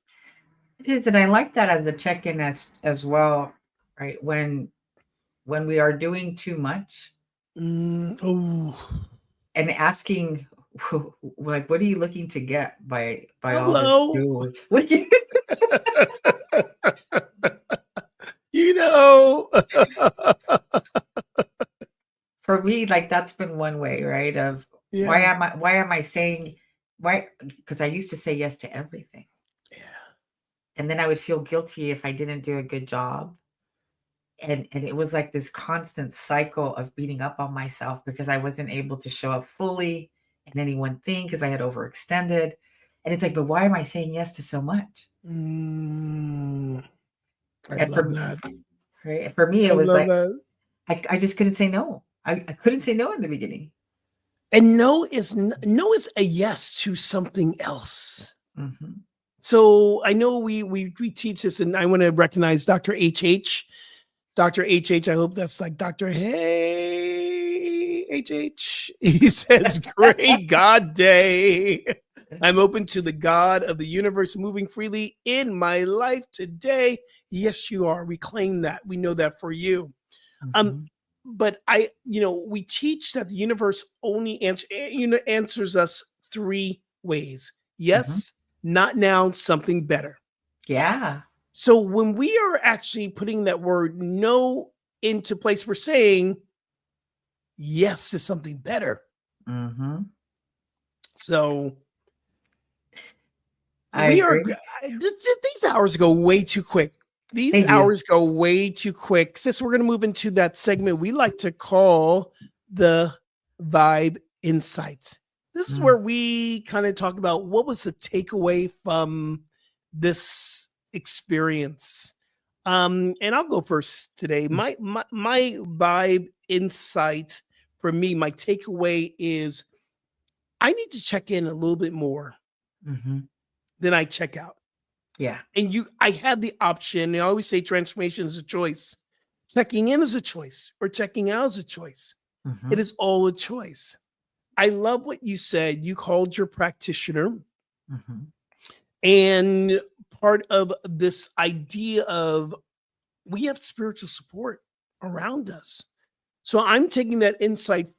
It is, and I like that as a check-in as well, right? When we are doing too much, and asking, like, what are you looking to get by all this Hello. food? What do For me, like, that's been one way, right? Of why am I saying why? Because I used to say yes to everything. And then I would feel guilty if I didn't do a good job. And it was like this constant cycle of beating up on myself because I wasn't able to show up fully in any one thing because I had overextended. And it's like, but why am I saying yes to so much? I And love that. Right? For me, it I was love like, that. I just couldn't say no. I couldn't say no in the beginning. And no is a yes to something else. Mhm. So I know we teach this, and I want to recognize Dr. HH. Dr. HH, I hope that's like Dr. Hey HH. He says, great God day. I'm open to the God of the universe moving freely in my life today. Yes, you are. We claim that. We know that for you. Mhm. But we teach that the universe only answers us three ways. Mhm. Yes, not now, something better. Yeah. So when we are actually putting that word no into place, we're saying yes to something better. Mhm. So I we are agree. these hours go way too quick. These They do. hours go way too quick. Sis, we're going to move into that segment we like to call the Vibe Insights. This is Mm. where we kind of talk about what was the takeaway from this experience. And I'll go first today. Mm. My vibe insight for me, my takeaway is I need to check in a little bit more Mhm. than I check out. Yeah. And I had the option. I always say transformation is a choice. Checking in is a choice, or checking out is a choice. It Mhm. is all a choice. I love what you said. You called your practitioner, Mhm. and part of this idea of we have spiritual support around us. So I'm taking that insight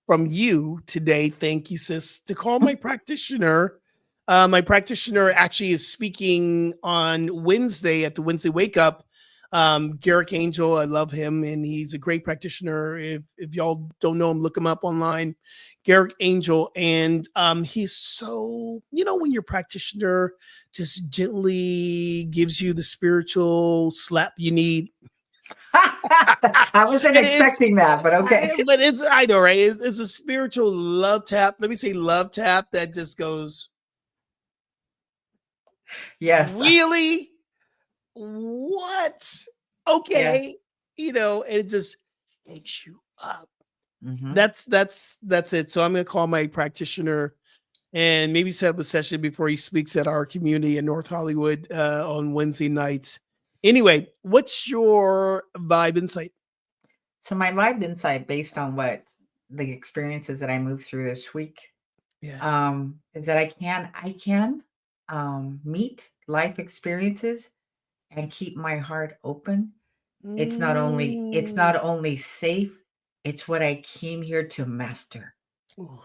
from you today. Thank you, sis, to call my practitioner. My practitioner actually is speaking on Wednesday at the Wednesday Wake Up. Garrick Angel, I love him, and he's a great practitioner. If y'all don't know him, look him up online. Garrick Angel, and he's so when your practitioner just gently gives you the spiritual slap you need. I wasn't And it's expecting that, but okay. but I know, right? It's a spiritual love tap. Let me say love tap that just goes, Yes. really? What? Yes. Okay. And it just shakes you up. Mhm. That's it. So I'm gonna call my practitioner and maybe set up a session before he speaks at our community in North Hollywood on Wednesday nights. Anyway, what's your vibe insight? So my vibe insight based on what the experiences that I moved through this week, Yeah. is that I can meet life experiences and keep my heart open. It's Mm. not only safe, it's what I came here to master, Ooh,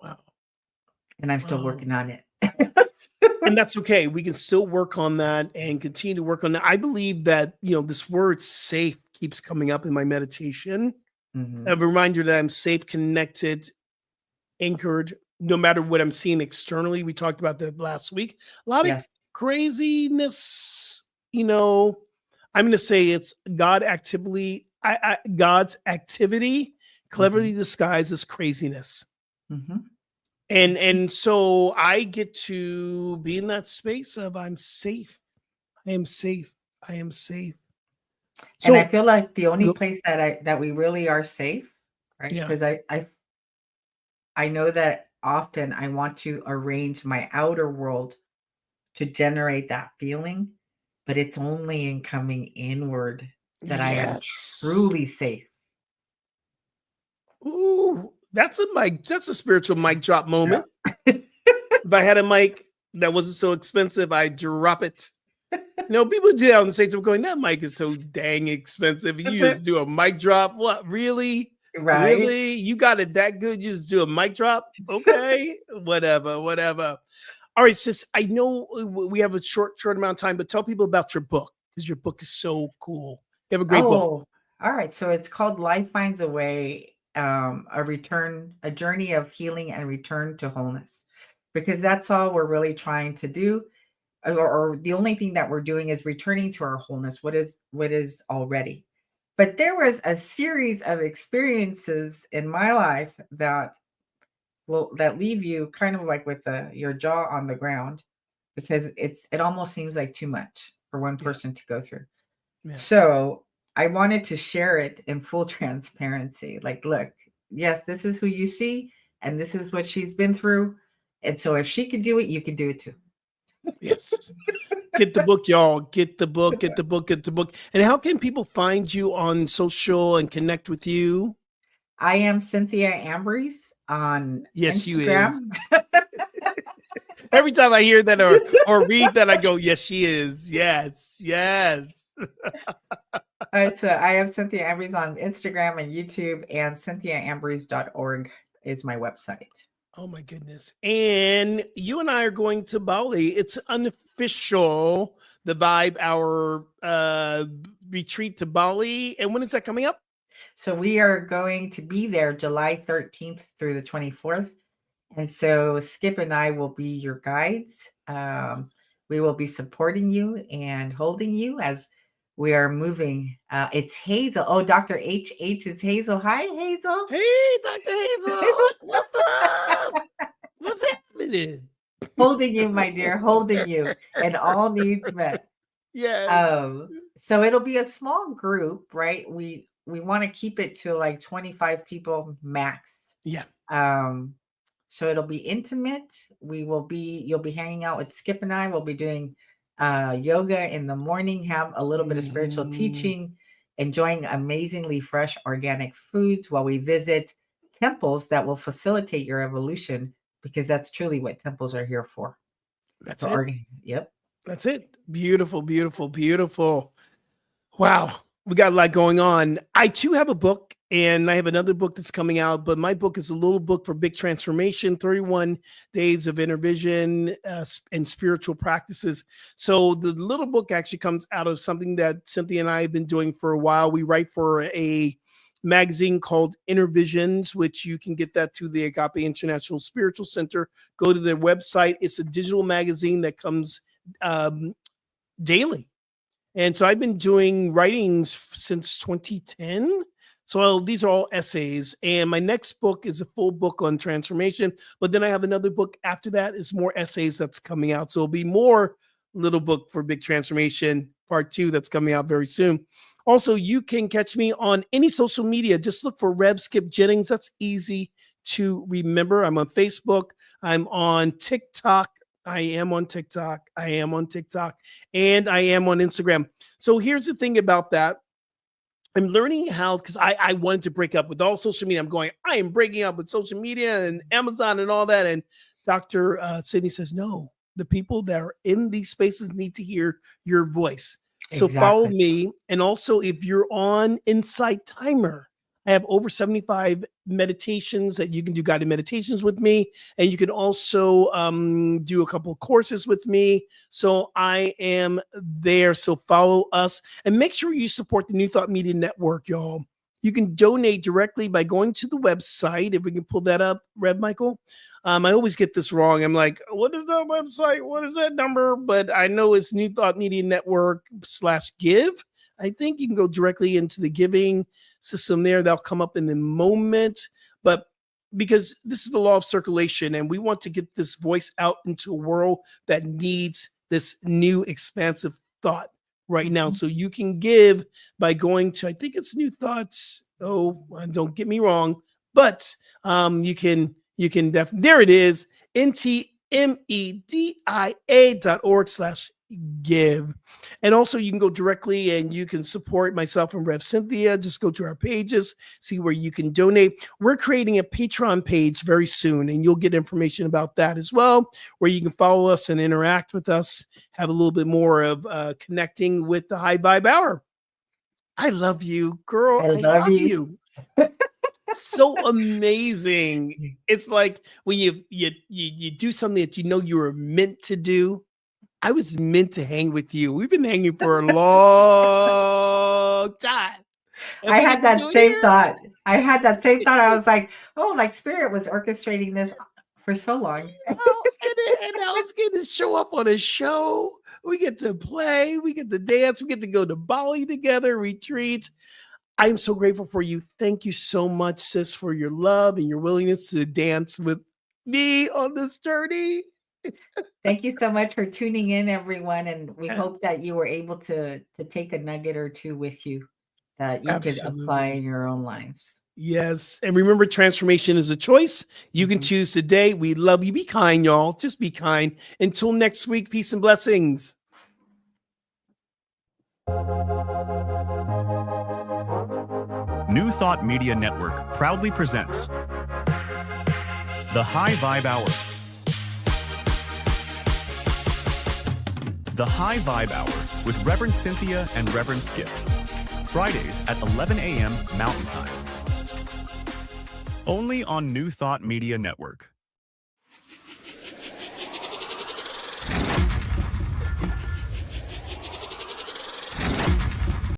wow. and I'm still Wow. working on it. And that's okay. We can still work on that and continue to work on that. I believe that, this word safe keeps coming up in my meditation. A Mhm. reminder that I'm safe, connected, anchored, no matter what I'm seeing externally. We talked about that last week. A lot of Yes. craziness, I'm going to say it's God's activity Mhm. cleverly disguised as craziness. Mhm. And so I get to be in that space of I'm safe. I am safe. I am safe. And I So feel like the only go, place that we really are safe, right? yeah. Because I know that often I want to arrange my outer world to generate that feeling, but it's only in coming inward that I am Yes. truly safe. Ooh, that's a spiritual mic drop moment. Yeah. If I had a mic that wasn't so expensive, I'd drop it. People do that on the stage. I'm going, that mic is so dang expensive. You That's just it. do a mic drop. What? Really? Right? Really? You got it that good? You just do a mic drop? Okay. Whatever, whatever. All right, sis. I know we have a short amount of time, but tell people about your book because your book is so cool. You have a great book. Oh, all right. So it's called Life Finds a Way, a journey of healing and return to wholeness. Because that's all we're really trying to do. Or the only thing that we're doing is returning to our wholeness, what is already. But there was a series of experiences in my life that leave you kind of like with your jaw on the ground because it almost seems like too much for one Yeah, person to go through. yeah. So I wanted to share it in full transparency. Like, look, yes, this is who you see, and this is what she's been through. And so if she could do it, you can do it too. Yes. Get the book, y'all. Get the book, get the book, get the book. And how can people find you on social and connect with you? I am Cynthia Ambries on Yes, you Instagram. is. Every time I hear that or read that, I go, yes, she is. Yes, yes. All right, so I am Cynthia Ambries on Instagram and YouTube, and cynthiaambries.org is my website. Oh my goodness. And you and I are going to Bali. It's unofficial, the Vibe Hour retreat to Bali. And when is that coming up? So we are going to be there July 13th through the 24th. And so Skip and I will be your guides. We will be supporting you and holding you as we are moving. It's Hazel. Oh, Dr. H is Hazel. Hi, Hazel. Hey, Dr. Hazel. What's up? What's happening? Holding you, my dear, holding you, and all needs met. Yes. So it'll be a small group, right? We want to keep it to like 25 people max. Yeah. So it'll be intimate. You'll be hanging out with Skip and I. We'll be doing yoga in the morning, have a little bit of spiritual teaching, enjoying amazingly fresh organic foods while we visit temples that will facilitate your evolution, because that's truly what temples are here for. That's it. Yep. That's it. Beautiful, beautiful, beautiful. Wow. We got a lot going on. I too have a book, and I have another book that's coming out, but my book is a little book for big transformation, 31 days of inner vision and spiritual practices. So the little book actually comes out of something that Cynthia and I have been doing for a while. We write for a magazine called Inner Visions, which you can get that through the Agape International Spiritual Center. Go to their website. It's a digital magazine that comes daily. And so I've been doing writings since 2010. So these are all essays. And my next book is a full book on transformation. But then I have another book after that. It's more essays that's coming out. So it'll be more little book for big transformation part 2 that's coming out very soon. Also, you can catch me on any social media. Just look for Rev Skip Jennings. That's easy to remember. I'm on Facebook. I'm on TikTok. I am on TikTok, and I am on Instagram. So here's the thing about that. I'm learning how, because I wanted to break up with all social media. I am breaking up with social media and Amazon and all that. And Dr. Sydney says, no, the people that are in these spaces need to hear your voice. So follow me. And also, if you're on Insight Timer, I have over 75 meditations that you can do, guided meditations with me. And you can also do a couple of courses with me. So I am there. So follow us and make sure you support the New Thought Media Network, y'all. You can donate directly by going to the website. If we can pull that up, Rev Michael. I always get this wrong. I'm like, what is that website? What is that number? But I know it's New Thought Media Network /give. I think you can go directly into the giving system there. That'll come up in the moment. But because this is the law of circulation, and we want to get this voice out into a world that needs this new expansive thought right now. So you can give by going to, I think it's New Thoughts. Oh, don't get me wrong, but you can definitely, there it is, ntmedia.org/give. And also you can go directly and you can support myself and Rev Cynthia. Just go to our pages, see where you can donate. We're creating a Patreon page very soon, and you'll get information about that as well, where you can follow us and interact with us, have a little bit more of connecting with the High Vibe Hour. I love you, girl. I love you. So amazing. It's like when you do something that you know you were meant to do. I was meant to hang with you. We've been hanging for a long time. I had that same thought. I was like, oh, like Spirit was orchestrating this for so long. And now it's getting to show up on a show. We get to play. We get to dance. We get to go to Bali together, retreats. I am so grateful for you. Thank you so much, sis, for your love and your willingness to dance with me on this journey. Thank you so much for tuning in, everyone. And we hope that you were able to take a nugget or two with you that you could apply in your own lives. Yes. And remember, transformation is a choice. You can choose today. We love you. Be kind, y'all. Just be kind. Until next week, peace and blessings. New Thought Media Network proudly presents The High Vibe Hour. The High Vibe Hour with Rev Cynthia and Rev Skip. Fridays at 11 a.m. Mountain Time. Only on New Thought Media Network.